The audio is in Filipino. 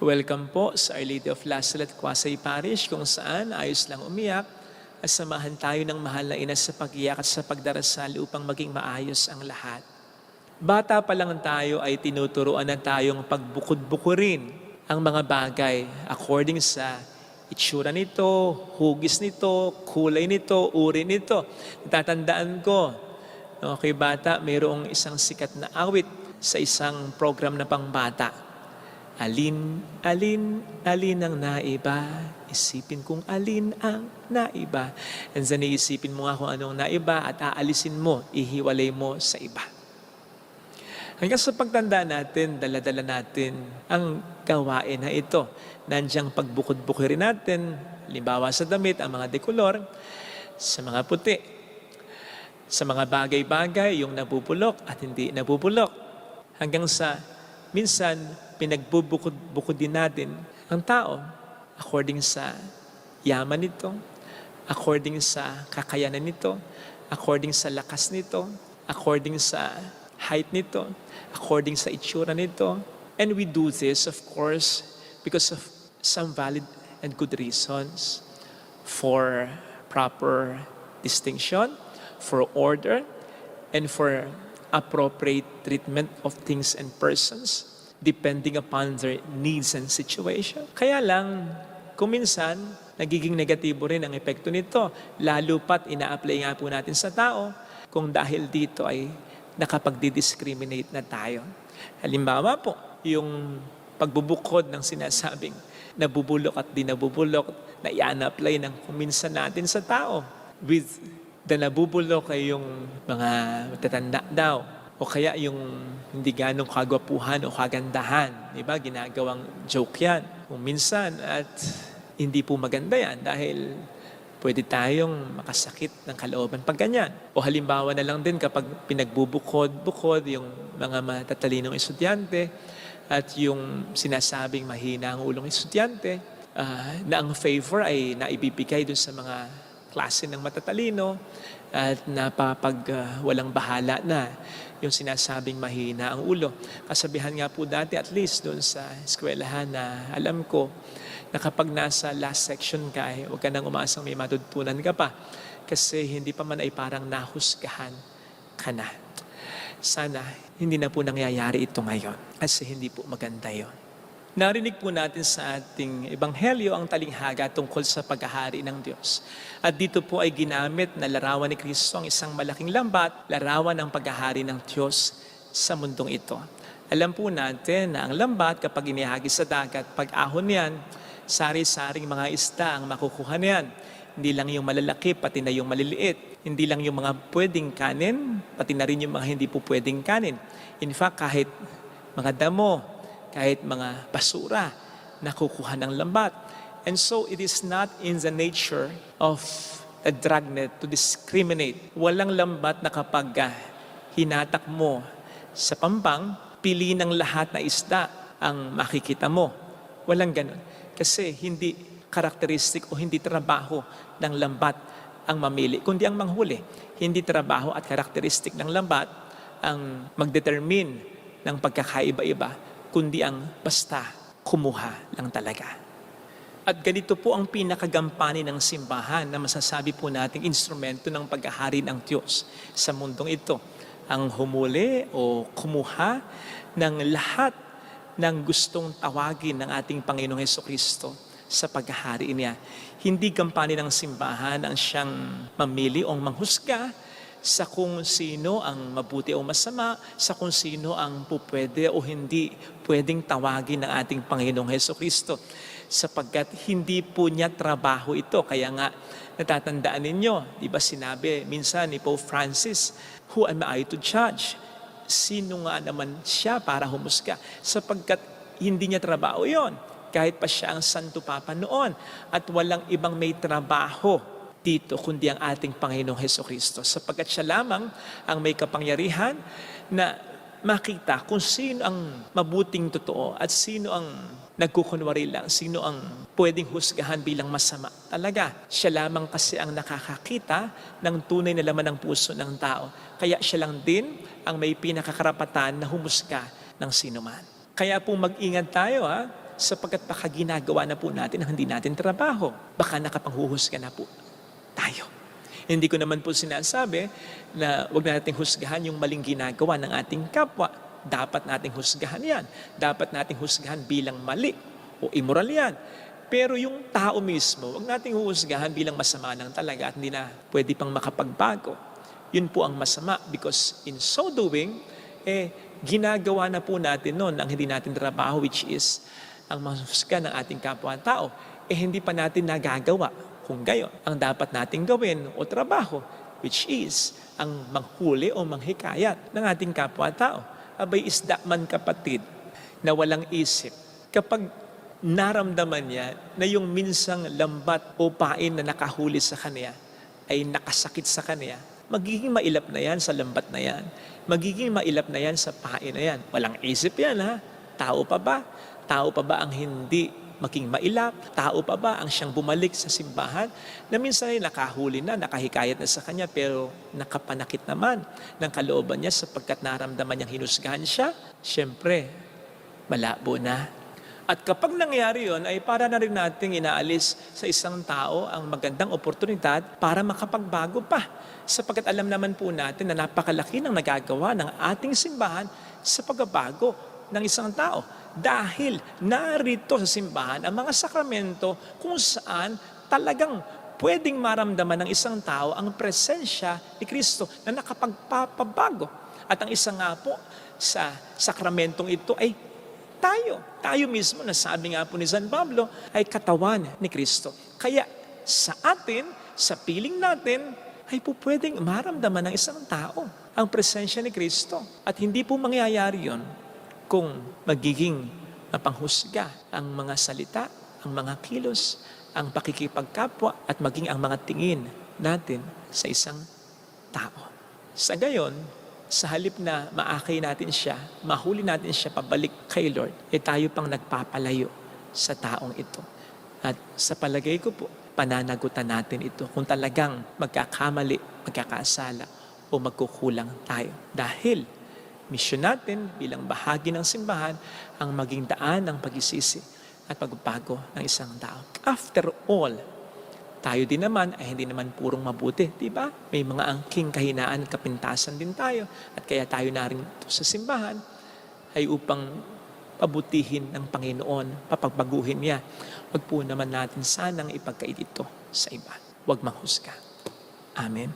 Welcome po sa Our Lady of Lasalle Quasay Parish kung saan ayos lang umiyak at samahan tayo ng mahal na ina sa pag-iyak at sa pagdarasal upang maging maayos ang lahat. Bata pa lang tayo ay tinuturuan na tayong pagbukod-bukurin ang mga bagay according sa itsura nito, hugis nito, kulay nito, uri nito. Natatandaan ko, kay bata, mayroong isang sikat na awit sa isang program na pangbata. Alin ang naiba, isipin kung alin ang naiba. And then iisipin mo nga kung anong naiba at aalisin mo, ihiwalay mo sa iba. Hanggang sa pagtanda natin, dala-dala natin ang gawain na ito. Nandiyan pagbukod-bukirin natin, halimbawa sa damit, ang mga dekolor, sa mga puti, sa mga bagay-bagay, yung nabubulok at hindi nabubulok. Hanggang sa minsan, pinagbubukod din natin ang tao according sa yaman nito, according sa kakayanan nito, according sa lakas nito, according sa height nito, according sa itsura nito. And we do this, of course, because of some valid and good reasons for proper distinction, for order, and for appropriate treatment of things and persons depending upon their needs and situation. Kaya lang, kung minsan, nagiging negatibo rin ang epekto nito, lalo pat ina-apply nga po natin sa tao kung dahil dito ay nakapagdi-discriminate na tayo. Halimbawa po, yung pagbubukod ng sinasabing nabubulok at di nabubulok na i-apply ng kuminsan natin sa tao. With the nabubulok ay yung mga matatanda daw, o kaya yung hindi ganong kagwapuhan o kagandahan. Diba? Ginagawang joke yan. Kung minsan at hindi po maganda yan dahil pwede tayong makasakit ng kalooban pag ganyan. O halimbawa na lang din kapag pinagbubukod-bukod yung mga matatalinong estudyante at yung sinasabing mahina ang ulong estudyante na ang favor ay naibibigay dun sa mga klase ng matatalino at walang bahala na yung sinasabing mahina ang ulo. Kasabihan nga po dati, at least doon sa eskwelahan na alam ko, na kapag nasa last section ka, huwag ka nang umasang may matutunan ka pa. Kasi hindi pa man ay parang nahusgahan ka na. Sana hindi na po nangyayari ito ngayon. Kasi hindi po maganda yon. Narinig po natin sa ating ebanghelyo ang talinghaga tungkol sa paghahari ng Diyos. At dito po ay ginamit na larawan ni Kristo ang isang malaking lambat, larawan ng paghahari ng Diyos sa mundong ito. Alam po natin na ang lambat kapag inihagi sa dagat, pag-ahon niyan, sari-saring mga isda ang makukuha niyan. Hindi lang yung malalaki, pati na yung maliliit. Hindi lang yung mga pwedeng kanin, pati na rin yung mga hindi po pwedeng kanin. In fact, kahit mga damo, kahit mga basura, nakukuha ng lambat. And so, it is not in the nature of a dragnet to discriminate. Walang lambat na kapag hinatak mo sa pampang, pili ng lahat na isda ang makikita mo. Walang ganun. Kasi hindi karakteristik o hindi trabaho ng lambat ang mamili, kundi ang manghuli. Hindi trabaho at karakteristik ng lambat ang magdetermine ng pagkakaiba-iba, kundi ang basta kumuha lang talaga. At ganito po ang pinakagampanin ng simbahan na masasabi po nating instrumento ng paghahari ng Diyos sa mundong ito. Ang humuli o kumuha ng lahat ng gustong tawagin ng ating Panginoong Hesukristo sa paghahari niya. Hindi gampanin ng simbahan ang siyang mamili o manghusga sa kung sino ang mabuti o masama, sa kung sino ang pupwede o hindi pwedeng tawagin ng ating Panginoong Hesukristo. Sapagkat hindi po niya trabaho ito. Kaya nga, natatandaan ninyo, di ba sinabi minsan ni Pope Francis, who am I to judge? Sino nga naman siya para humusga? Sapagkat hindi niya trabaho yon. Kahit pa siya ang Santo Papa noon at walang ibang may trabaho dito kundi ang ating Panginoong Hesukristo. Sapagkat siya lamang ang may kapangyarihan na makita kung sino ang mabuting totoo at sino ang nagkukunwari lang, sino ang pwedeng husgahan bilang masama. Talaga, siya lamang kasi ang nakakakita ng tunay na laman ng puso ng tao. Kaya siya lang din ang may pinakakarapatan na humusga ng sinuman. Kaya po mag-ingat tayo sapagkat baka ginagawa na po natin ang hindi natin trabaho. Baka nakapanghuhusga na po tayo. Hindi ko naman po sinasabi na huwag nating husgahan yung maling ginagawa ng ating kapwa. Dapat nating husgahan yan. Dapat nating husgahan bilang mali o immoral yan. Pero yung tao mismo, huwag nating huhusgahan bilang masama ng talaga at hindi na pwede pang makapagbago. Yun po ang masama because in so doing, ginagawa na po natin noon ang hindi natin trabaho, which is ang mahusga ng ating kapwa-tao. Hindi pa natin nagagawa. Kung gayon, ang dapat nating gawin o trabaho, which is ang manghuli o manghikayat ng ating kapwa-tao. Abay, isda man kapatid na walang isip. Kapag naramdaman niya na yung minsang lambat o pain na nakahuli sa kanya ay nakasakit sa kanya, magiging mailap na yan sa lambat na yan. Magiging mailap na yan sa pain na yan. Walang isip yan, ha? Tao pa ba? Tao pa ba ang hindi maging mailap? Tao pa ba ang siyang bumalik sa simbahan na minsan ay nakahuli na, nakahikayat na sa kanya pero nakapanakit naman ng kalooban niya sapagkat naramdaman niyang hinusgahan siya? Siyempre, malabo na. At kapag nangyari yon ay para na rin nating inaalis sa isang tao ang magandang oportunidad para makapagbago pa. Sapagkat alam naman po natin na napakalaki ng nagagawa ng ating simbahan sa pagbabago ng isang tao. Dahil narito sa simbahan ang mga sakramento kung saan talagang pwedeng maramdaman ng isang tao ang presensya ni Kristo na nakapagpapabago. At ang isa nga po sa sakramentong ito ay tayo mismo, na sabi nga po ni San Pablo, ay katawan ni Kristo. Kaya sa atin, sa piling natin, ay po pwedeng maramdaman ng isang tao ang presensya ni Kristo. At hindi po mangyayari yon kung magiging mapanghusga ang mga salita, ang mga kilos, ang pakikipagkapwa at maging ang mga tingin natin sa isang tao. Sa gayon, sa halip na maakay natin siya, mahuli natin siya pabalik kay Lord, tayo pang nagpapalayo sa taong ito. At sa palagay ko po, pananagutan natin ito kung talagang magkakamali, magkakasala o magkukulang tayo. Dahil misyon natin bilang bahagi ng simbahan ang maging daan ng pagsisisi at pagbabago ng isang tao. After all, tayo din naman ay hindi naman purong mabuti, di ba? May mga angking kahinaan, kapintasan din tayo. At kaya tayo na rin sa simbahan ay upang pabutihin ng Panginoon, papagbaguhin niya. Huwag po naman natin sanang ipagkait ito sa iba. Huwag manghusga. Amen.